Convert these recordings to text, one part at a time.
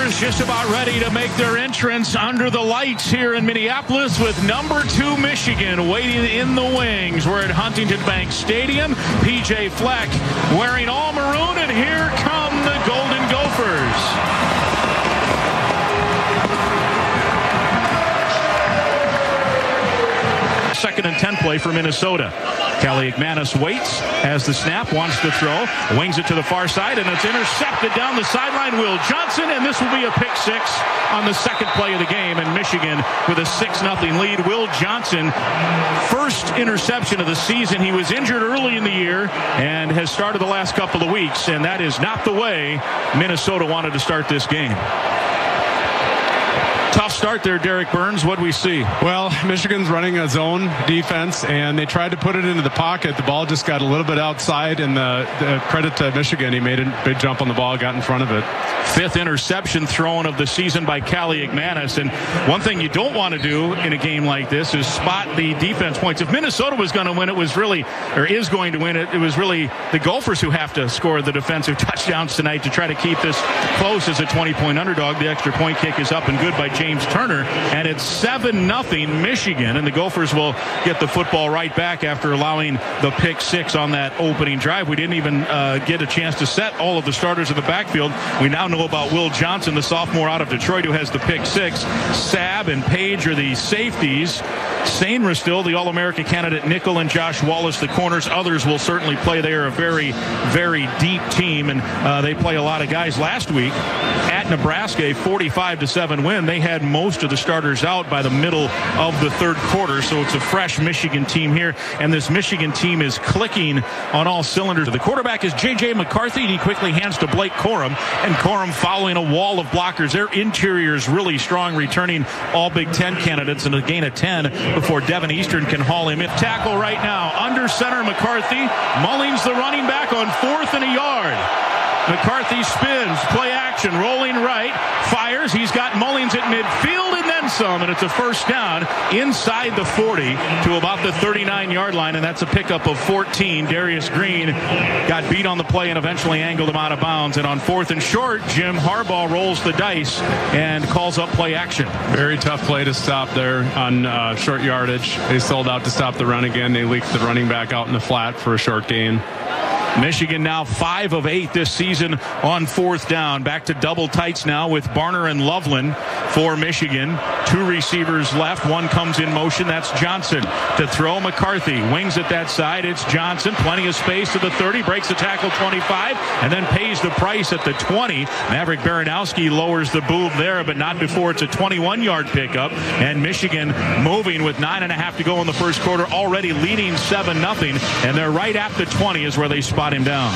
Gophers just about ready to make their entrance under the lights here in Minneapolis with number 2 Michigan waiting in the wings. We're at Huntington Bank Stadium. PJ Fleck wearing all maroon, and here come the Golden Gophers. Second and 10 play for Minnesota. Kelly McManus waits, has the snap, wants to throw, wings it to the far side, and it's intercepted down the sideline. Will Johnson, and this will be a pick 6 on the second play of the game, and Michigan with a 6-0 lead. Will Johnson, first interception of the season. He was injured early in the year and has started the last couple of weeks, and that is not the way Minnesota wanted to start this game. Tough start there, Derek Burns. What do we see? Well, Michigan's running a zone defense, and they tried to put it into the pocket. The ball just got a little bit outside, and the credit to Michigan, he made a big jump on the ball, got in front of it. 5th interception thrown of the season by Kelly McManus. And one thing you don't want to do in a game like this is spot the defense points. If Minnesota was going to win, it was really, or is going to win it, it was really the Gophers who have to score the defensive touchdowns tonight to try to keep this close as a 20-point underdog. The extra point kick is up and good by James Turner, and it's 7-0 Michigan, and the Gophers will get the football right back after allowing the pick 6 on that opening drive. We didn't even get a chance to set all of the starters in the backfield. We now know about Will Johnson, the sophomore out of Detroit, who has the pick 6. Sabb and Page are the safeties. Sainra still the All-American candidate nickel, and Josh Wallace the corners. Others will certainly play. They are a very, very deep team, and they play a lot of guys. Last week at Nebraska, a 45-7 win. They had most of the starters out by the middle of the third quarter, so it's a fresh Michigan team here, and this Michigan team is clicking on all cylinders. The quarterback is J.J. McCarthy, and he quickly hands to Blake Corum, and Corum following a wall of blockers. Their interior is really strong, returning all Big Ten candidates, and a gain of 10 before Devin Eastern can haul him in. Tackle right now, under center McCarthy. Mullings the running back on 4th and a yard. McCarthy spins, play action, rolling right, fires. He's got Mullings at midfield and then some, and it's a first down inside the 40 to about the 39-yard line, and that's a pickup of 14. Darius Green got beat on the play and eventually angled him out of bounds, and on 4th and short, Jim Harbaugh rolls the dice and calls up play action. Very tough play to stop there on short yardage. They sold out to stop the run again. They leaked the running back out in the flat for a short gain. Michigan now 5 of 8 this season on 4th down. Back to double tights now with Barner and Loveland for Michigan. 2 receivers left. One comes in motion. That's Johnson to throw. McCarthy wings at that side. It's Johnson. Plenty of space to the 30. Breaks the tackle 25 and then pays the price at the 20. Maverick Baranowski lowers the boob there, but not before it's a 21-yard pickup. And Michigan moving with 9.5 to go in the first quarter, already leading 7-0. And they're right at the 20 is where they spot him down.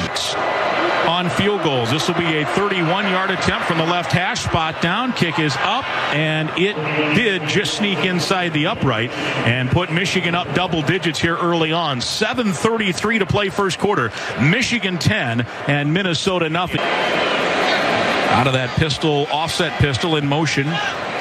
On field goals, this will be a 31-yard attempt from the left hash. Spot down, kick is up, and it did just sneak inside the upright and put Michigan up double digits here early on. 7:33 to play first quarter. Michigan 10 and Minnesota nothing. Out of that pistol, offset pistol in motion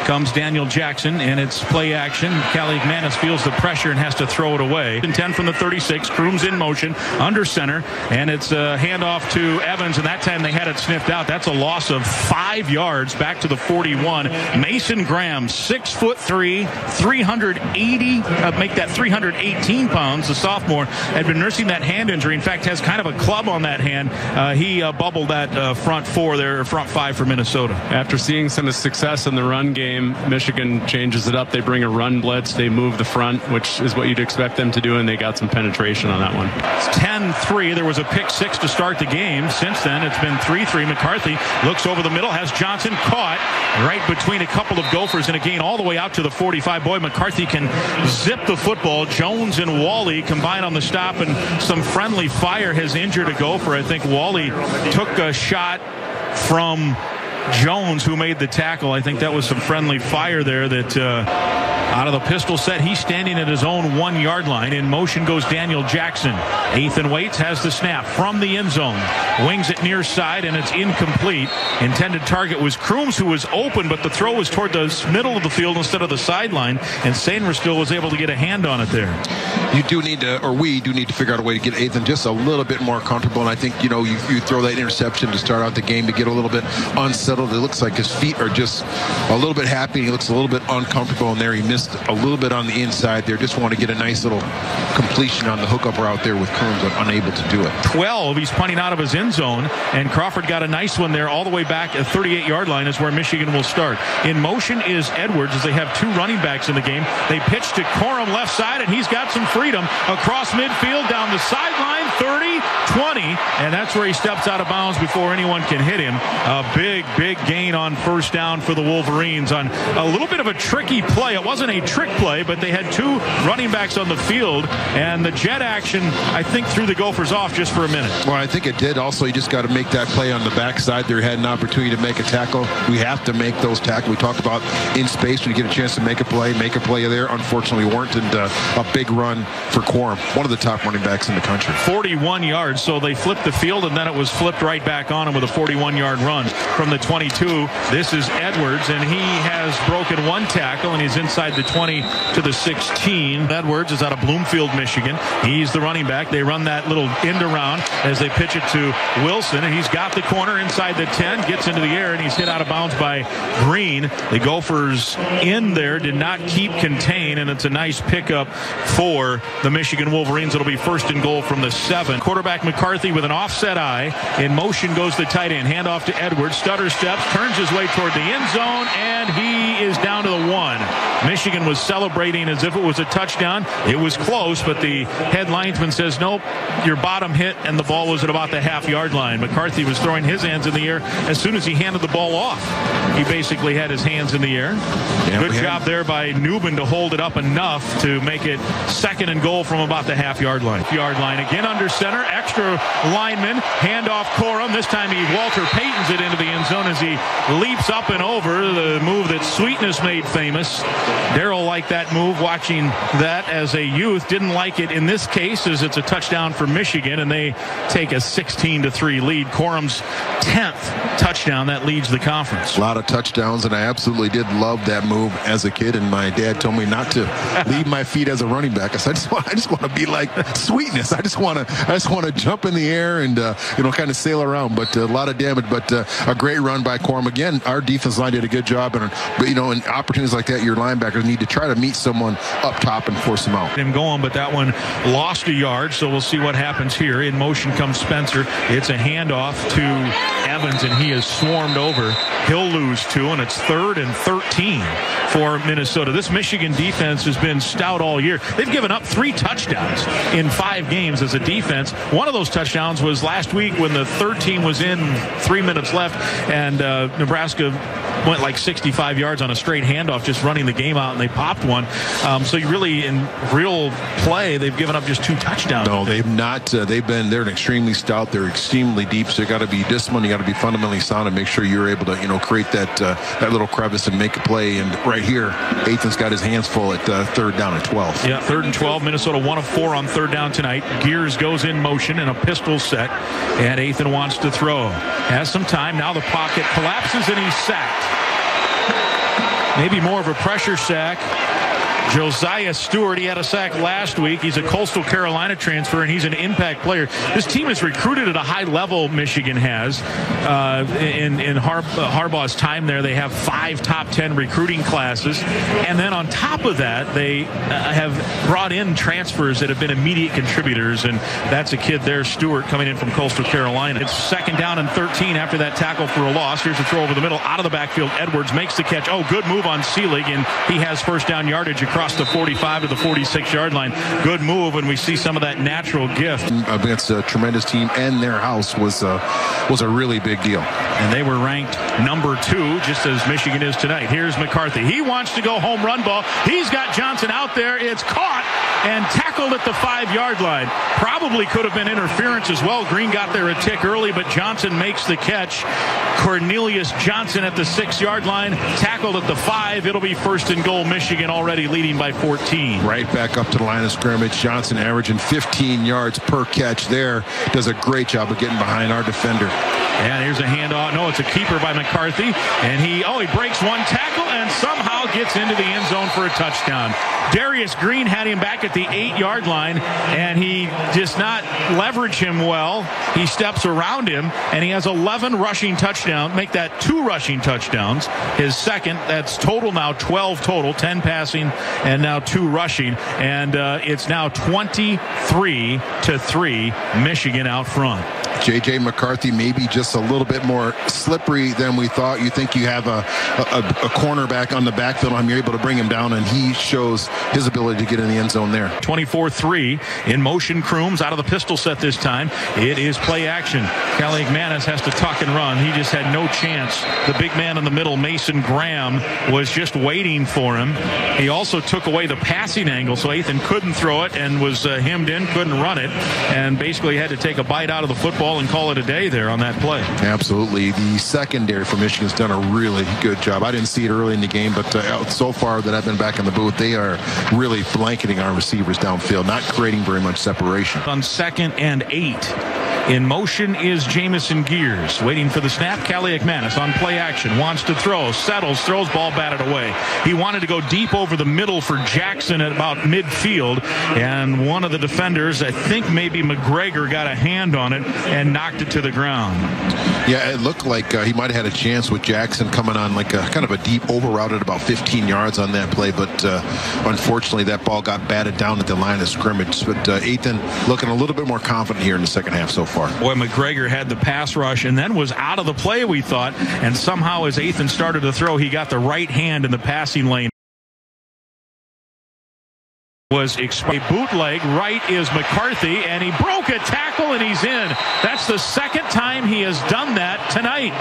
comes Daniel Jackson, and it's play action. Kelly McManus feels the pressure and has to throw it away. 10 from the 36. Crooms in motion under center, and it's a handoff to Evans, and that time they had it sniffed out. That's a loss of 5 yards back to the 41. Mason Graham, 6'3", 380, make that 318 pounds. The sophomore had been nursing that hand injury. In fact, has kind of a club on that hand. He bubbled that front 4 there, front 5 for Minnesota. After seeing some success in the run game, Michigan changes it up. They bring a run blitz. They move the front, which is what you'd expect them to do, and they got some penetration on that one. It's 10-3. There was a pick 6 to start the game. Since then, it's been 3-3. McCarthy looks over the middle, has Johnson caught right between a couple of Gophers, and a gain all the way out to the 45. Boy, McCarthy can zip the football. Jones and Wally combine on the stop, and some friendly fire has injured a Gopher. I think Wally took a shot from Jones, who made the tackle. I think that was some friendly fire there that out of the pistol set. He's standing at his own 1-yard line. In motion goes Daniel Jackson. Ethan Waits has the snap from the end zone. wings it near side, and it's incomplete. Intended target was Crooms, who was open, but the throw was toward the middle of the field instead of the sideline, and Sainristil was able to get a hand on it there. You do need to, or we do need to figure out a way to get Ethan just a little bit more comfortable, and I think, you know, you throw that interception to start out the game to get a little bit unsettled. It looks like his feet are just a little bit happy. He looks a little bit uncomfortable in there. He missed a little bit on the inside there. Just want to get a nice little completion on the hookup route there with Crooms, unable to do it. 12, he's punting out of his end zone, and Crawford got a nice one there all the way back at the 38-yard line is where Michigan will start. In motion is Edwards, as they have two running backs in the game. They pitch to Corum left side, and he's got some freedom across midfield down the sideline, 30, 20, and that's where he steps out of bounds before anyone can hit him. A big gain on first down for the Wolverines on a little bit of a tricky play. It wasn't a trick play, but they had two running backs on the field, and the jet action, I think, threw the Gophers off just for a minute. Well, I think it did. Also, you just got to make that play on the backside. They had an opportunity to make a tackle. We have to make those tackles. We talked about in space when you get a chance to make a play there. Unfortunately, weren't, and a big run for Corum, one of the top running backs in the country. 41 yards, so they flipped the field, and then it was flipped right back on him with a 41-yard run from the 22. This is Edwards, and he has broken one tackle, and he's inside the 20 to the 16. Edwards is out of Bloomfield, Michigan. He's the running back. They run that little end around as they pitch it to Wilson, and he's got the corner inside the 10, gets into the air, and he's hit out of bounds by Green. The Gophers in there did not keep contain, and it's a nice pickup for the Michigan Wolverines. It'll be first and goal from the 7. Quarterback McCarthy with an offset eye. In motion goes the tight end. Handoff to Edwards. Stutter steps, turns his way toward the end zone, and he is down to the 1. Michigan was celebrating as if it was a touchdown. It was close, but the head linesman says, nope, your bottom hit, and the ball was at about the half-yard line. McCarthy was throwing his hands in the air as soon as he handed the ball off. He basically had his hands in the air. Yeah, good job there by Newman to hold it up enough to make it second and goal from about the half-yard line. Again under center, extra lineman, handoff Corum. This time Walter Payton's it into the end zone as he leaps up and over, the move that Sweetness made famous. Darrell liked that move, watching that as a youth. Didn't like it in this case as it's a touchdown for Michigan, and they take a 16-3 lead. Corum's 10th touchdown that leads the conference. A lot of touchdowns, and I absolutely did love that move as a kid, and my dad told me not to leave my feet as a running back. I said, I just want to be like Sweetness. I just want to jump in the air and kind of sail around. But a lot of damage, but a great run by Corum. Again, our defense line did a good job, and in opportunities like that, your linebackers need to try to meet someone up top and force them out. Him going, but that one lost a yard, so we'll see what happens here. In motion comes Spencer. It's a handoff to Evans, and he is swarmed over. He'll lose 2, and it's 3rd and 13 for Minnesota. This Michigan defense has been stout all year. They've given up 3 touchdowns in 5 games as a defense. One of those touchdowns was last week when the third team was in 3 minutes left, and Nebraska went like 65 yards on a straight handoff, just running the game out, and they popped one. So you really, in real play, they've given up just 2 touchdowns. No, they've not. They're extremely stout. They're extremely deep. So you got to be disciplined. You got to be fundamentally sound and make sure you're able to, create that little crevice and make a play. And right here, Ethan's got his hands full at 3rd down and 12. Yeah, 3rd and 12. Minnesota 1 of 4 on 3rd down tonight. Gears goes in motion and a pistol set, and Ethan wants to throw. Has some time. Now the pocket collapses and he's sacked. Maybe more of a pressure sack. Josiah Stewart, he had a sack last week. He's a Coastal Carolina transfer, and he's an impact player. This team is recruited at a high level, Michigan has. In Harbaugh's time there, they have 5 top 10 recruiting classes. And then on top of that, they have brought in transfers that have been immediate contributors, and that's a kid there, Stewart, coming in from Coastal Carolina. It's 2nd down and 13 after that tackle for a loss. Here's a throw over the middle, out of the backfield. Edwards makes the catch. Oh, good move on Seelig, and he has first down yardage across the 45 to the 46-yard line. Good move, and we see some of that natural gift. Against a tremendous team and their house was a really big deal. And they were ranked number 2, just as Michigan is tonight. Here's McCarthy. He wants to go home run ball. He's got Johnson out there. It's caught and tackled at the 5-yard line. Probably could have been interference as well. Green got there a tick early, but Johnson makes the catch. Cornelius Johnson at the 6-yard line, tackled at the 5. It'll be first and goal. Michigan already leading by 14. Right back up to the line of scrimmage. Johnson averaging 15 yards per catch there. Does a great job of getting behind our defender. And here's a handoff. No, it's a keeper by McCarthy. And he breaks one tackle and somehow gets into the end zone for a touchdown. Darius Green had him back at the 8-yard line, and he does not leverage him well. He steps around him, and he has 11 rushing touchdowns. Make that 2 rushing touchdowns. His second. That's total now 12 total, 10 passing and now 2 rushing. And it's now 23-3, Michigan out front. J.J. McCarthy maybe just a little bit more slippery than we thought. You think you have a cornerback on the backfield on him, you're able to bring him down, and he shows his ability to get in the end zone there. 24-3 in motion. Crooms out of the pistol set this time. It is play action. Callie McManus has to tuck and run. He just had no chance. The big man in the middle, Mason Graham, was just waiting for him. He also took away the passing angle, so Ethan couldn't throw it and was hemmed in, couldn't run it, and basically had to take a bite out of the football and call it a day there on that play. Absolutely. The secondary for Michigan's done a really good job. I didn't see it early in the game, but so far that I've been back in the booth, they are really blanketing our receivers downfield, not creating very much separation. On 2nd and 8. In motion is Jamison Gears. Waiting for the snap. Callie McManus on play action. Wants to throw. Settles. Throws. Ball batted away. He wanted to go deep over the middle for Jackson at about midfield. And one of the defenders, I think maybe McGregor, got a hand on it and knocked it to the ground. Yeah, it looked like he might have had a chance with Jackson coming on like a kind of a deep over route at about 15 yards on that play. But unfortunately, that ball got batted down at the line of scrimmage. But Ethan looking a little bit more confident here in the second half so far. Boy, McGregor had the pass rush and then was out of the play, we thought. And somehow as Ethan started to throw, he got the right hand in the passing lane. Was a bootleg. Right is McCarthy, and he broke a tackle, and he's in. That's the second time he has done that tonight.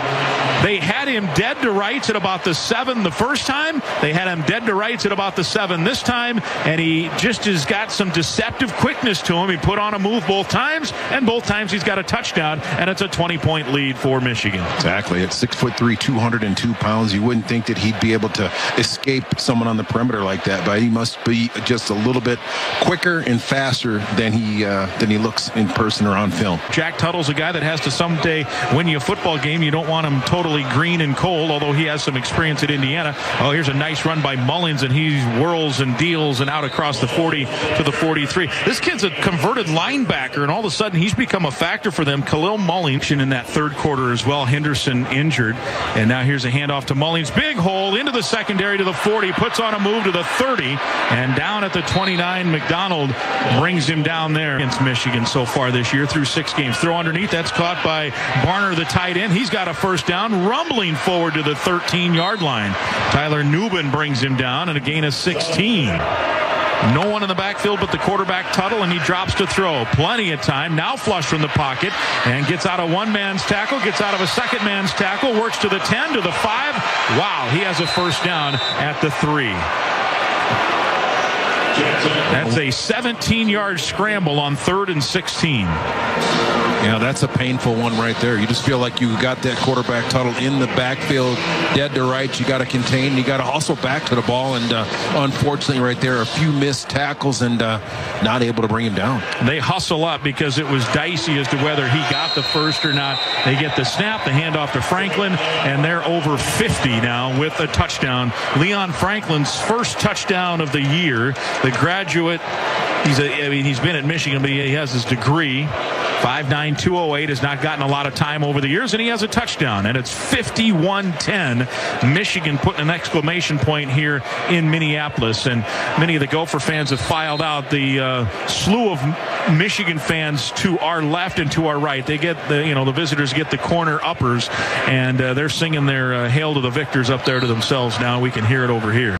They had him dead to rights at about the 7 the first time. They had him dead to rights at about the 7 this time, and he just has got some deceptive quickness to him. He put on a move both times, and both times he's got a touchdown, and it's a 20-point lead for Michigan. Exactly. At 6'3", 202 pounds, you wouldn't think that he'd be able to escape someone on the perimeter like that, but he must be just a little bit quicker and faster than he looks in person or on film. Jack Tuttle's a guy that has to someday win you a football game. You don't want him totally green and cold, although he has some experience at Indiana. Oh, here's a nice run by Mullins, and he whirls and deals and out across the 40 to the 43. This kid's a converted linebacker, and all of a sudden he's become a factor for them. Khalil Mullins in that third quarter as well. Henderson injured, and now here's a handoff to Mullins. Big hole into the secondary to the 40, puts on a move to the 30, and down at the 29. McDonald brings him down there against Michigan so far this year through 6 games. Throw underneath. That's caught by Barner, the tight end. He's got a first down, rumbling forward to the 13-yard line. Tyler Newbin brings him down, and a gain of 16. No one in the backfield but the quarterback, Tuttle, and he drops to throw. Plenty of time. Now flush from the pocket and gets out of one man's tackle, gets out of a second man's tackle, works to the 10, to the 5. Wow, he has a first down at the 3. That's a 17-yard scramble on 3rd and 16. Yeah, that's a painful one right there. You just feel like you got that quarterback Tuttle in the backfield, dead to rights. You got to contain. You got to hustle back to the ball. And unfortunately right there, a few missed tackles and not able to bring him down. They hustle up because it was dicey as to whether he got the first or not. They get the snap, the handoff to Franklin, and they're over 50 now with a touchdown. Leon Franklin's first touchdown of the year. The graduate, he's been at Michigan, but he has his degree. 5'9", 208, has not gotten a lot of time over the years, and he has a touchdown, and it's 51-10. Michigan putting an exclamation point here in Minneapolis, and many of the Gopher fans have filed out. The slew of Michigan fans to our left and to our right, they get the visitors get the corner uppers, and they're singing their hail to the victors up there to themselves now. We can hear it over here.